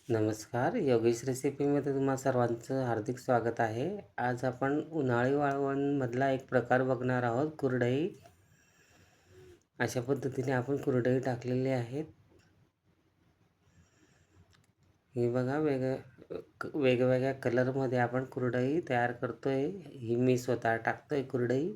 नमस्कार. योगेश रेसिपीमध्ये तुम्हा सर्वांचं हार्दिक स्वागत आहे. आज आपण उन्हाळी वाळवणमधला एक प्रकार बघणार आहोत, कुरडई. अशा पद्धतीने आपण कुरडई टाकलेली आहेत. ही बघा, वेगवेगळ्या कलरमध्ये आपण कुरडई तयार करतोय. ही मी स्वतः टाकतोय कुरडई.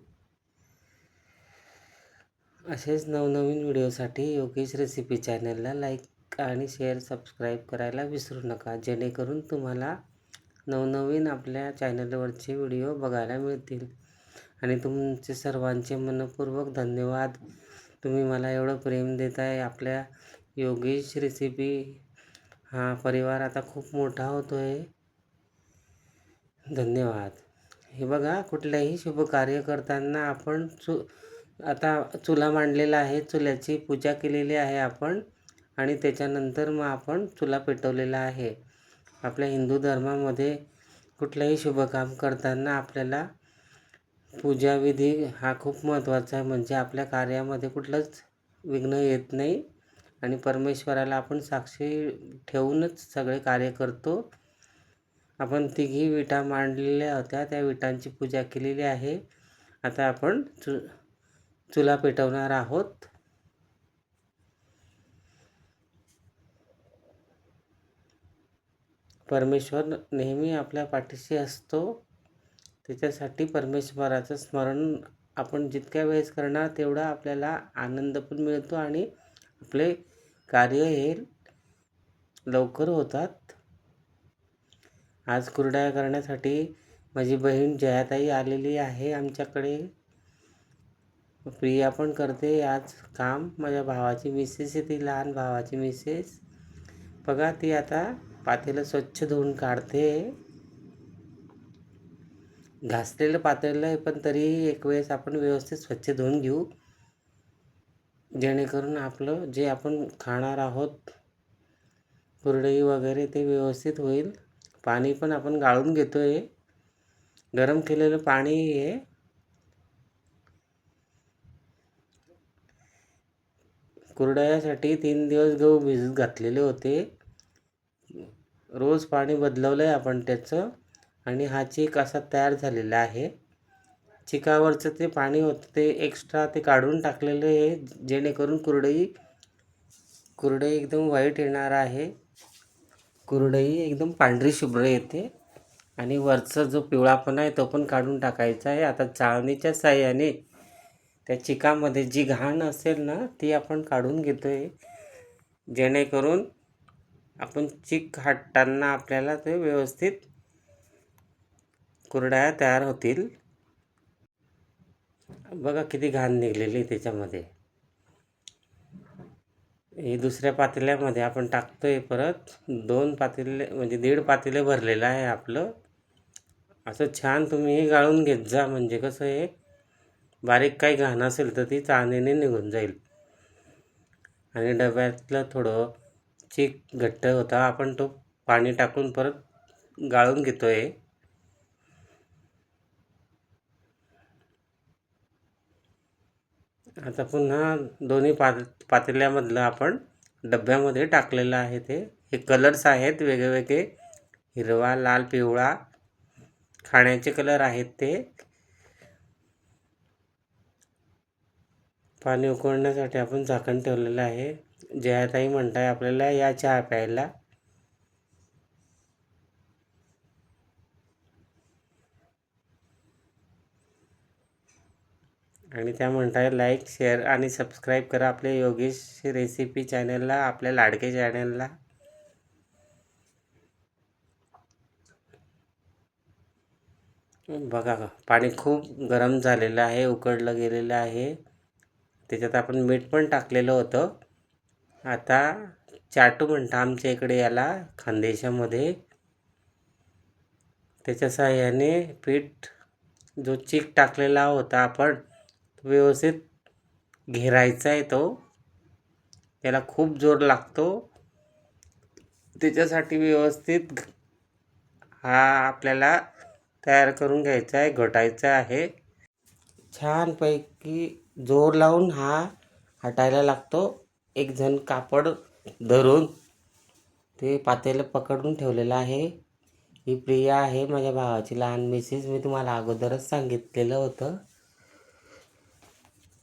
असेच नवनवीन व्हिडिओसाठी योगेश रेसिपी चॅनलला लाईक आणि शेअर, सबस्क्राईब करायला विसरू नका, जेणेकरून तुम्हाला नवनवीन आपल्या चॅनलवरचे व्हिडिओ बघायला मिळतील. आणि तुमचे सर्वांचे मनपूर्वक धन्यवाद. तुम्ही मला एवढं प्रेम देत आहे. आपल्या योगेश रेसिपी हा परिवार आता खूप मोठा होतो आहे. धन्यवाद. हे बघा, कुठल्याही शुभ कार्य करताना आपण आता चुला मांडलेला आहे, चुल्याची पूजा केलेली आहे आपण, आणि त्याच्यानंतर मग आपण चुला पेटवलेला आहे. आपल्या हिंदू धर्मामध्ये कुठलंही शुभ काम करताना आपल्याला पूजाविधी हा खूप महत्त्वाचा आहे. म्हणजे आपल्या कार्यामध्ये कुठलंच विघ्न येत नाही आणि परमेश्वराला आपण साक्षी ठेवूनच सगळे कार्य करतो. आपण तिघी विटा मांडलेल्या होत्या, त्या विटांची पूजा केलेली आहे. आता आपण चुला पेटवणार आहोत. परमेश्वर नेहमी आपल्या पाठीशी असतो. त्याच्यासाठी परमेश्वराचं स्मरण आपण जितक्या वेळेस करणार तेवढा आपल्याला आनंद पण मिळतो आणि आपले कार्य हे लवकर होतात. आज कुरडया करण्यासाठी माझी बहीण जयाताई आलेली आहे आमच्याकडे. प्रिया पण करते आज काम. माझ्या भावाची मिसेस आहे ती, लहान भावाची मिसेस. बघा, ती आता पातेलं स्वच्छ धुवून काढते. घासलेलं पातेलं आहे, पण तरीही एक वेळेस आपण व्यवस्थित स्वच्छ धुवून घेऊ, जेणेकरून आपलं जे आपण खाणार आहोत कुरडई वगैरे ते व्यवस्थित होईल. पाणी पण आपण गाळून घेतोय. गरम केलेलं पाणी आहे. कुरडयासाठी 3 दिवस गहू भिजत घातलेले होते. रोज पाणी बदलवलं आहे आपण त्याचं, आणि हा चीक असा तयार झालेला आहे. चिकावरचं ते पाणी होतं ते एक्स्ट्रा ते काढून टाकलेलं आहे, जेणेकरून कुरडई एकदम व्हाईट येणार आहे. कुरडई एकदम पांढरी शुभ्र येते. आणि वरचा जो पिवळापणा आहे तो पण काढून टाकायचा आहे. आता चाळणीच्या साहाय्याने त्या चिकामध्ये जी घाण असेल ना ती आपण काढून घेतोय, जेणेकरून आपण चीक हाटताना आपल्याला ते व्यवस्थित कुरडया तयार होतील. बघा किती घाण निघलेली त्याच्यामध्ये. हे दुसऱ्या पातेल्यामध्ये आपण टाकतोय. परत 2 पातेले म्हणजे 1.5 पातेले भरलेलं आहे आपलं. असं छान तुम्ही हे गाळून घेत जा, म्हणजे कसं आहे, बारीक काही घाण असेल तर ती चाळणीने निघून जाईल. आणि डब्यातलं थोडं चीक घट्ट होता, आपण तो पाणी टाकून परत गाळून घेतोय. आता पुन्हा दोन्ही पातेल्यामधलं आपण डब्यामध्ये टाकलेलं आहे. हे कलर्स आहेत वेगवेगळे, हिरवा, लाल, पिवळा, खाण्याचे कलर आहेत ते. पाणी उकळण्यासाठी आपण झाकण ठेवलेलं आहे. जयाताई म्हणताय आपल्याला या चहा प्यायला. आणि त्या म्हणताय लाईक, शेअर आणि सबस्क्राईब करा आपल्या योगेश रेसिपी चॅनलला, आपल्या लाडके चॅनलला. बघा, पाणी खूप गरम झालेलं आहे, उकळलं गेलेलं आहे. त्याच्यात आपण मीठ पण टाकलेलं होतं. आता चाटू म्हणता आमच्या इकडे याला खानदेशामध्ये. त्याच्या साहाय्याने पीठ जो चीक टाकलेला होता आपण व्यवस्थित घेरायचा आहे. त्याला खूप जोर लागतो. त्याच्यासाठी व्यवस्थित हा आपल्याला तयार करून घ्यायचा आहे, घोटायचा आहे. छानपैकी जोर लावून हा हटायला लागतो. एक जण कापड धरून ते पातेलं पकडून ठेवलेलं आहे. ही प्रिया आहे, माझ्या भावाची लहान मिसेस. मी तुम्हाला अगोदरच सांगितलेलं होतं.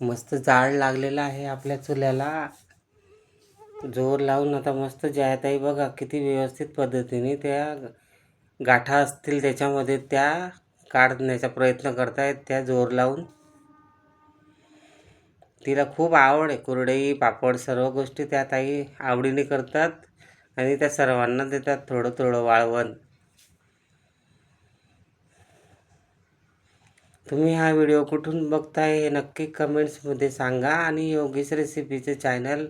मस्त जाळ लागलेला आहे आपल्या चुल्याला. जोर लावून आता मस्त जयाताई बघा किती व्यवस्थित पद्धतीने त्या गाठा असतील त्याच्यामध्ये त्या काढण्याचा प्रयत्न करतायत त्या जोर लावून. तिला खूप आवड आहे. कुरडई, पापड सर्व गोष्टी त्या ताई आवडीने करतात आणि त्या सर्वांना देतात थोडं थोडं वाळवण. तुम्ही हा व्हिडिओ कुठून बघताय हे नक्की कमेंट्समध्ये सांगा. आणि योगेश रेसिपीचे चॅनल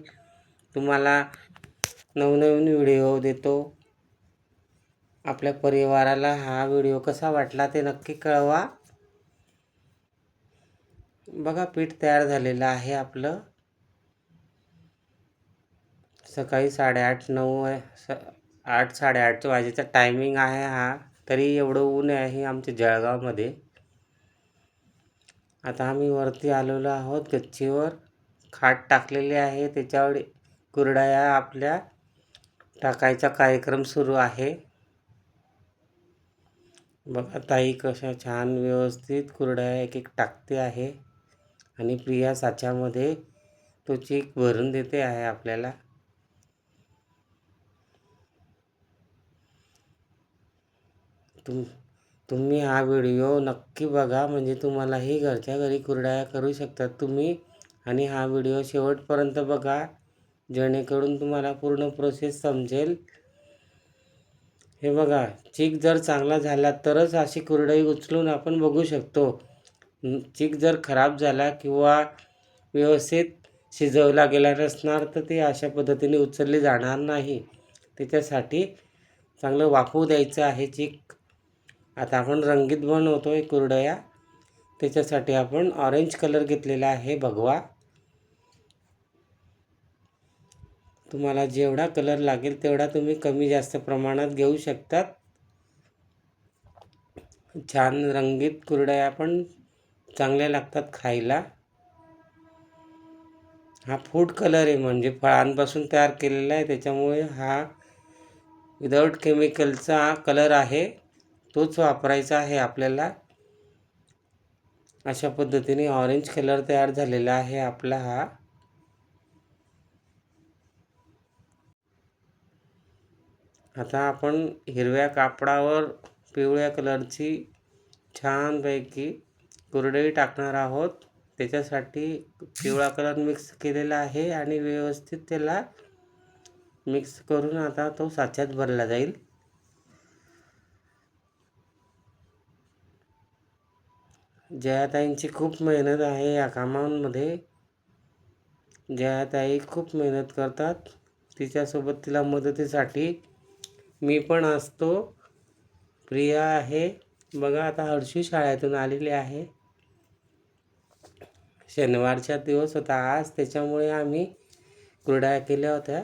तुम्हाला नवनवीन व्हिडिओ देतो. आपल्या परिवाराला हा व्हिडिओ कसा वाटला ते नक्की कळवा. बघा पीठ तयार झालेलं आहे आपलं. सकाळी 8:30-9 8 8:30 वाजेचा टायमिंग आहे हा. तरी एवढं ऊन आहे आमच्या जळगावमध्ये. आता आम्ही वरती आलेलो आहोत गच्चीवर. खाट टाकलेली आहे, त्याच्यावर कुरडया आपल्या टाकायचा कार्यक्रम सुरू आहे. बघा ताई कशा छान व्यवस्थित कुरडया एक एक टाकते आहे आणि प्रिया साच्यामध्ये तो चीक भरून देते आहे आपल्याला. तुम्ही हा व्हिडिओ नक्की बघा, म्हणजे तुम्हालाही घरच्या घरी कुरडया करू शकतात तुम्ही. आणि हा व्हिडिओ शेवटपर्यंत बघा, जेणेकरून तुम्हाला पूर्ण प्रोसेस समजेल. हे बघा, चीक जर चांगला झाला तरच अशी कुरडई उचलून आपण बघू शकतो. चीक जर खराब झाला किंवा व्यवस्थित शिजवला गेला नसणार तर ते अशा पद्धतीने उचलली जाणार नाही. त्याच्यासाठी चांगलं वाफवू द्यायचं आहे चीक. आता आपण रंगीत बनवतोय कुरडया. त्याच्यासाठी आपण ऑरेंज कलर घेतलेला आहे भगवा. तुम्हाला जेवढा कलर लागेल तेवढा तुम्ही कमी जास्त प्रमाणात घेऊ शकतात. छान रंगीत कुरडया पण चांगल्या लागतात खायला. हा फूड कलर आहे, म्हणजे फळांपासून तयार केलेला आहे, त्याच्यामुळे हा विदाऊट केमिकलचा कलर आहे. तोच वापरायचा आहे आपल्याला. अशा पद्धतीने ऑरेंज कलर तयार झालेला आहे आपला हा. आता आपण हिरव्या कापडावर पिवळ्या कलरची छानपैकी कुरडई टाकणार आहोत. त्याच्यासाठी पिवळा कलर मिक्स केलेला आहे आणि व्यवस्थित त्याला मिक्स करून आता तो साच्यात भरला जाईल. जयाताईंची खूप मेहनत आहे या कामांमध्ये. जयाताई खूप मेहनत करतात. तिच्यासोबत तिला मदतीसाठी मी पण असतो. प्रिया आहे बघा. आता हर्षू शाळेतून आलेली आहे. शनिवारचा दिवस होता आज, त्याच्यामुळे आम्ही कुरडया केल्या होत्या.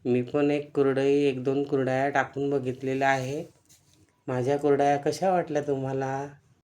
मी पण एक कुरडई 1-2 कुरडया टाकून बघितलेल्या आहे. माझ्या कुरडया कशा वाटल्या तुम्हाला?